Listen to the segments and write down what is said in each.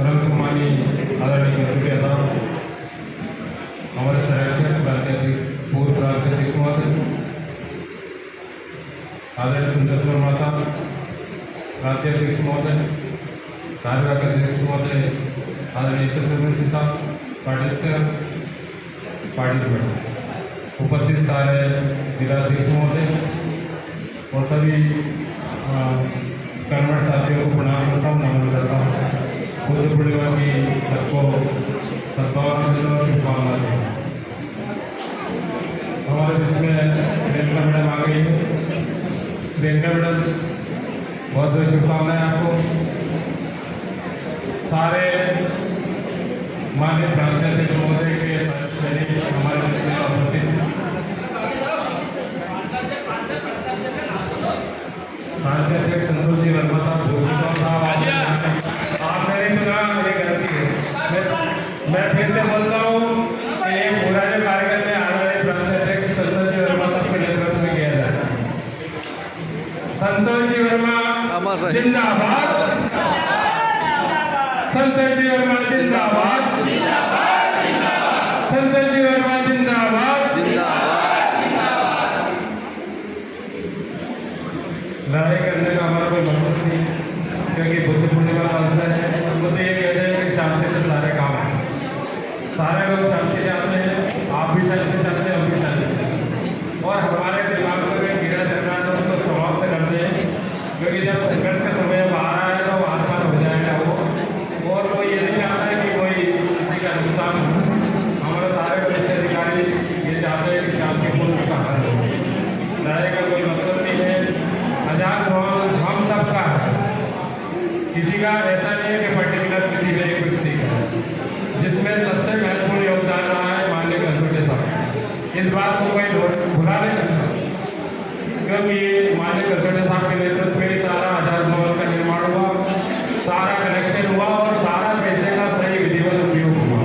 परम सम्मानी आदरणीय कंसुलिया साहब, हमारे संरक्षक पूर्व प्रांताध्यक्ष महोदय आदरणीय संतोष वर्मा साहब, राज्याध्यक्ष महोदय, कार्यवाहक अध्यक्ष महोदय आदरणीय यशस्वी साहब, पाटिल सर, पाटिल मैडम, उपस्थित सारे जिलाध्यक्ष महोदय और सभी कर्मठ साथियों को प्रणाम करता हूँ, नमन करता हूँ। बुद्ध पूर्णिमा की सबको सद्भावना और शुभकामनाएं दें। हमारे बीच में प्रियंका मैडम आ गई है। प्रियंका मैडम, बहुत बहुत शुभकामनाएं आपको। सारे माननीय प्रांताध्यक्ष महोदय के सैनिक हमारे बीच में उपस्थित हैं। प्रांताध्यक्ष संतोष जी वर्मा साहब, आपने नहीं सुना, ये गलती है। मैं फिर से बोलता हूँ कि ये पूरा जो कार्यक्रम में आदरणीय प्रांताध्यक्ष संतोष जी वर्मा साहब के नेतृत्व में किया जाता है। संतोष जी वर्मा जिंदाबाद, संतोष जी वर्मा जिंदाबाद, संतोष जी वर्मा जिंदाबाद। लड़ाई करने का हमारा कोई मकसद नहीं, क्योंकि बुद्ध पूर्णिमा का अवसर है। बुद्ध ये कहते हैं कि शांति से सारे काम हैं। सारे लोग शांति चाहते हैं, आप भी शांति चाहते हैं, हम भी शांति चाहते हैं। और हमारे दिमाग में कोई कीड़ा चल रहा है तो उसको समाप्त करते हैं, क्योंकि जब संघर्ष का समय आ रहा है तो आसान हो जाएगा वो। और कोई ये नहीं चाहता है कि कोई किसी का नुकसान हो। हमारे सारे वरिष्ठ अधिकारी ये चाहते हैं कि शांतिपूर्ण उसका हल हो। लड़ाई का कोई मकसद नहीं है। आजाद हम सबका है, किसी का ऐसा नहीं है कि पर्टिकुलर किसी में एक व्यक्ति का है। जिसमें सबसे महत्वपूर्ण योगदान रहा है माननीय कंसुलिया साहब। इस बात को कोई भुला नहीं सकता, क्योंकि माननीय कंसुलिया साहब के नेतृत्व में सारा आजाद भवन का निर्माण हुआ, सारा कनेक्शन हुआ और सारा पैसे का सही विधिवत उपयोग हुआ।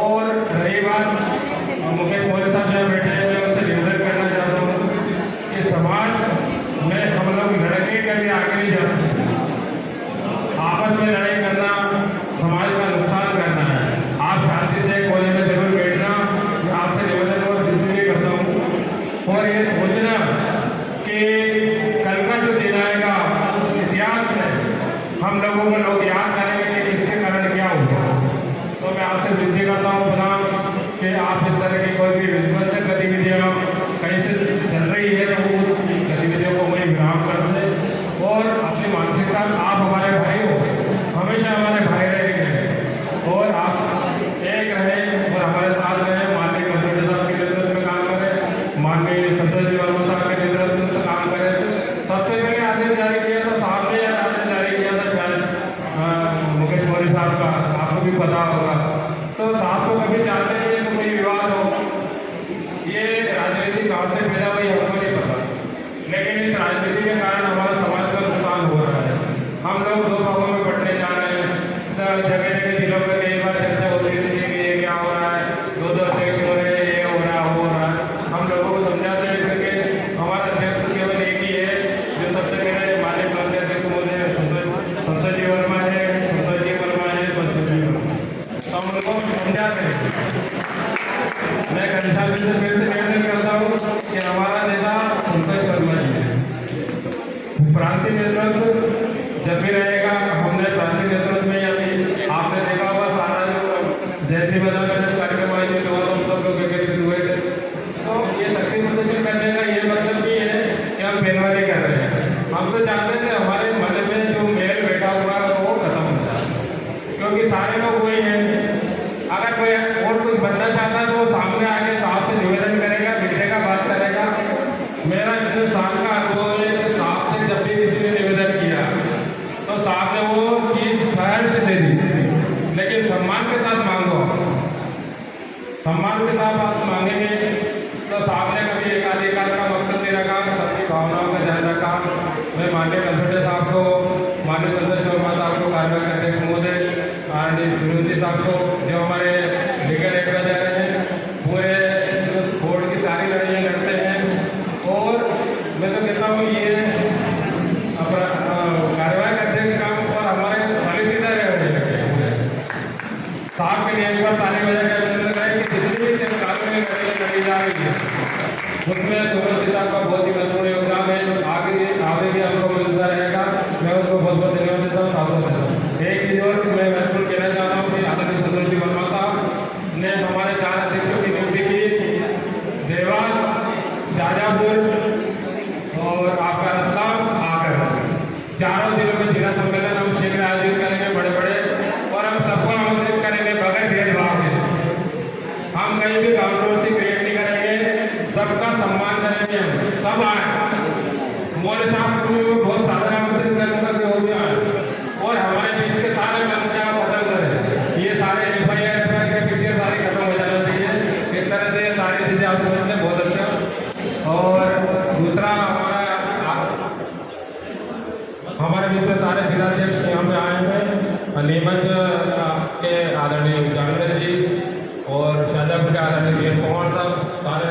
और रही बात मुकेश मौर्य साहब जहाँ बैठे हैं, मैं उनसे निवेदन करना चाहता हूँ कि समाज में हम लोग लड़के कभी आगे नहीं जा सकते। आपस में लड़ाई करना समाज का नुकसान करना है। आप शांति से कोने में जरूर बैठना, आपसे निवेदन और विनती करता हूँ। और ये सोचना कि कल का जो दिन आएगा उस इतिहास में हम लोगों को लोग याद करेंगे कि किसके कारण क्या हुआ। तो मैं आपसे विनती करता हूँ कि आप इस तरह की कोई भी विध्वंसक गतिविधियाँ कहीं से चल रही है तो उस गतिविधियों को वही विराम कर दें और अपनी मानसिकता, आप हमारे भाई हो, हमेशा हमारे भाई रहेंगे और आप एक रहें और हमारे साथ रहें। माननीय कंसुलिया साहब के नेतृत्व में काम करें, माननीय संतोष जी वर्मा साहब के नेतृत्व से काम करें। सबसे पहले आदेश जारी किया था साहब ने, आदेश जारी किया था शायद मुकेश मौर्य साहब का, आपको भी पता होगा। तो साहब को कभी चाहते नहीं तो कोई विवाद हो, ये राजनीति कहाँ से पैदा हुई हमको नहीं पता, लेकिन इस राजनीति के कारण हमारा समाज का नुकसान हो रहा है। हम लोग दो भागों में बंटने जा रहे हैं। जगह जगह जिलों में कई बार चर्चा होती रहती है कि ये क्या हो रहा है, दो अध्यक्ष हो रहे हैं, ये हो रहा है, वो हो रहा है। हम लोगों को समझाते हैं क्योंकि हमारा अध्यक्ष तो केवल एक ही है, जो सबसे पहले माननीय प्रांताध्यक्ष महोदय संतोष जी वर्मा है, संतोष जी वर्मा है, संतोष जी वर्मा। तो हम लोगों को समझाते हैं। मैं घनश्याम जी से फिर से निवेदन करता हूँ कि हमारा नेता संतोष वर्मा जी है। प्रांतीय नेतृत्व जब भी रहेगा, हमने प्रांतीय नेतृत्व में अभी आपने देखा होगा सारा जो जयंती मैदान का जब कार्यक्रम आयोजित हुआ तो हम सब लोग एकत्रित हुए थे। तो ये शक्ति प्रदर्शन करने का ये मतलब नहीं है कि हम पहलवानी कर रहे हैं। हम तो चाहते हैं कि हमारे मन में जो मेल बैठा हुआ है वो खत्म हो जाए, क्योंकि सारे लोग वही हैं। अगर कोई और कुछ बनना चाहता है तो वो सामने आके साहब से निवेदन करेगा, मिलने का बात करेगा। मेरा इतने साल का अनुभव है कि साहब से जब भी किसी ने निवेदन किया तो साहब ने वो चीज़ सहर्ष दे दी, लेकिन सम्मान के साथ मांगो। सम्मान के साथ आप मांगेंगे तो साहब ने कभी एकाधिकार का मकसद नहीं रखा, सबकी भावनाओं का ध्यान रखा। मैं माननीय कंसुलिया साहब को, माननीय संतोष वर्मा साहब को, कार्यवाहक अध्यक्ष महोदय आदरणीय सुनील जी साहब को, जो हमारे लीगल एडवाइजर हैं, पूरे जो कोर्ट की सारी लड़ाइयाँ लड़ते हैं। और मैं तो कहता हूँ ये कार्यवाहक अध्यक्ष का और हमारे नहीं होते थे, साथ होते थे। एक चीज़ और मैं बिल्कुल कहना चाहता हूँ कि आदरणीय संतोष जी वर्मा साहब ने हमारे 4 अध्यक्षों की नियुक्ति की, देवास, शाहजहाँपुर और आपका रतलाम आकर, चारों जिलों में जिला सम्मेलन हम शीघ्र आयोजित करेंगे बड़े बड़े, और हम सबको आमंत्रित करेंगे बगैर भेदभाव के। हम कहीं भी कंट्रोवर्सी क्रिएट नहीं करेंगे, सबका सम्मान करेंगे, हम सब आए। मौर्य साहब को भी बहुत सादर आमंत्रित करूंगा कि वो भी आए, और हमारे बीच के सारे मामले आप खत्म करें। ये सारे FIR के पीछे सारी खत्म हो जाना चाहिए। इस तरह से ये सारी चीज़ें आप समझ लें, बहुत अच्छा। और दूसरा हमारे बीच में सारे जिलाध्यक्ष यहाँ पे आए हैं, नीमच के आदरणीय जावेद जी और शाहजहाँपुर के आदरणीय वीर कुमार साहब, सारे